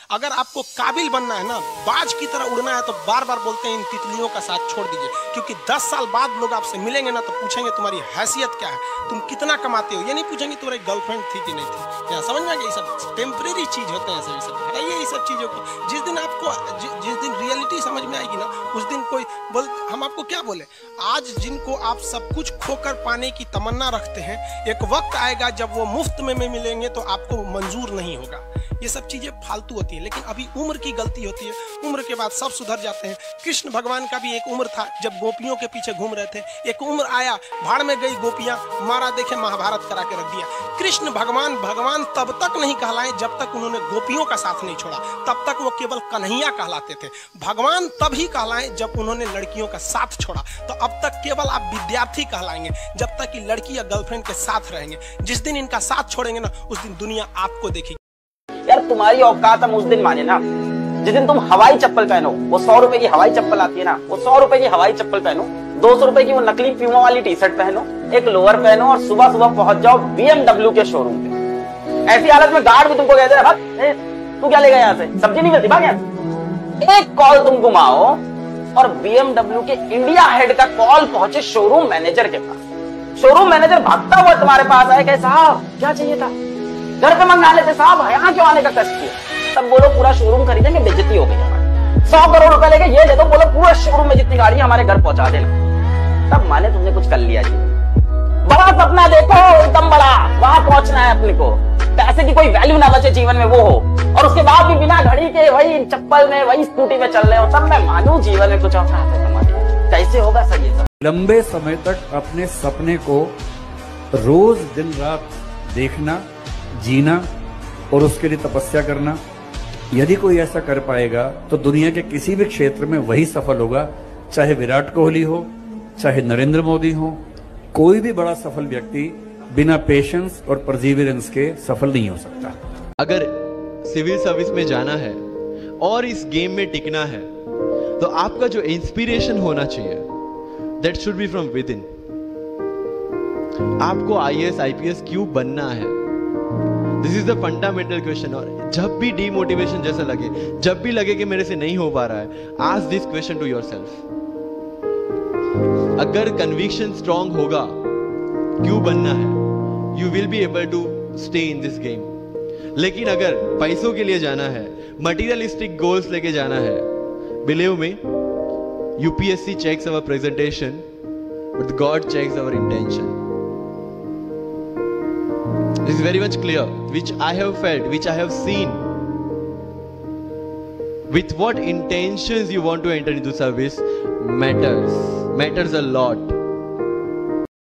अगर आपको काबिल बनना है ना, बाज की तरह उड़ना है, तो बार बार बोलते हैं इन तितलियों का साथ छोड़ दीजिए, क्योंकि 10 साल बाद लोग आपसे मिलेंगे ना तो पूछेंगे तुम्हारी हैसियत क्या है, तुम कितना कमाते हो। ये नहीं पूछेंगे तुम्हारी गर्लफ्रेंड थी कि नहीं थी। यहाँ समझ में आ गया, ये सब टेम्परेरी चीज होते हैं सभी सब। हटाइए ये सब चीजों को। जिस दिन आपको जिस दिन रियलिटी समझ में आएगी ना, उस दिन कोई बोल, हम आपको क्या बोले। आज जिनको आप सब कुछ खोकर पाने की तमन्ना रखते हैं, एक वक्त आएगा जब वो मुफ्त में मिलेंगे तो आपको मंजूर नहीं होगा। ये सब चीजें फालतू होती है, लेकिन अभी उम्र की गलती होती है। उम्र के बाद सब सुधर जाते हैं। कृष्ण भगवान का भी एक उम्र था जब गोपियों के पीछे घूम रहे थे। एक उम्र आया, भाड़ में गई गोपियां, मारा देखे महाभारत करा के रख दिया। कृष्ण भगवान तब तक नहीं कहलाए जब तक उन्होंने गोपियों का साथ नहीं छोड़ा, तब तक वो केवल कन्हैया कहलाते थे। भगवान तभी कहलाए जब उन्होंने लड़कियों का साथ छोड़ा। तो अब तक केवल आप विद्यार्थी कहलाएंगे जब तक कि लड़की या गर्लफ्रेंड के साथ रहेंगे। जिस दिन इनका साथ छोड़ेंगे ना, उस दिन दुनिया आपको देखेगी। यार तुम्हारी औकात हम उस दिन माने ना जिस दिन तुम हवाई चप्पल पहनो। वो 100 रुपए की हवाई चप्पल आती है ना, वो 100 रुपए की हवाई चप्पल पहनो, 200 रुपए की वो नकली प्यूमा वाली टी शर्ट पहनो, एक लोअर पहनो और सुबह सुबह पहुंच जाओ BMW के शोरूम पे। ऐसी हालत में गार्ड भी तुमको कहते हैं तू क्या लेगा यहाँ से, सब्जी नहीं मिलती भाग यहाँ। एक कॉल तुम घुमाओ और BMW के इंडिया हेड का कॉल पहुंचे शोरूम मैनेजर के पास। शोरूम मैनेजर भागता हुआ तुम्हारे पास आए, कहे साहब क्या चाहिए था, घर पे मंगा लेते साहब, यहाँ क्यों आने का कष्ट किया। तब बोलो पूरा शोरूम खरीदेंगे, बेइज्जती हो गई हमारी। 100 करोड़ रुपए लेके ये दे दो, बोलो पूरा शोरूम में जितनी गाड़ी हमारे घर पहुंचा देना। तब माने तुमने कुछ कर लिया जी। बड़ा सपना देखो, एकदम बड़ा, वहां पहुंचना है अपने को। पैसे की कोई वैल्यू ना बचे जीवन में वो हो, और उसके बाद भी बिना घड़ी के वही चप्पल में वही स्कूटी में चल रहे हो। तब मैं मानू जीवन में कुछ होता है तुम्हारे। कैसे होगा सर ये सब। लंबे समय तक अपने सपने को रोज दिन रात देखना, जीना और उसके लिए तपस्या करना। यदि कोई ऐसा कर पाएगा तो दुनिया के किसी भी क्षेत्र में वही सफल होगा, चाहे विराट कोहली हो, चाहे नरेंद्र मोदी हो। कोई भी बड़ा सफल व्यक्ति बिना पेशेंस और परसिवियरेंस के सफल नहीं हो सकता। अगर सिविल सर्विस में जाना है और इस गेम में टिकना है तो आपका जो इंस्पिरेशन होना चाहिए that should be from with in. आपको IAS IPS क्यों बनना है, this is the fundamental question. और जब भी डीमोटिवेशन जैसा लगे, जब भी लगे कि मेरे से नहीं हो पा रहा है, ask this question to yourself. अगर कन्विक्शन स्ट्रांग होगा क्यों बनना है, you will be able to stay in this game. लेकिन अगर पैसों के लिए जाना है, मटीरियलिस्टिक गोल्स लेके जाना है, believe me, UPSC checks our presentation but God checks our intention. This is very much clear, which I have felt, which I have seen. With what intentions you want to enter into service matters a lot.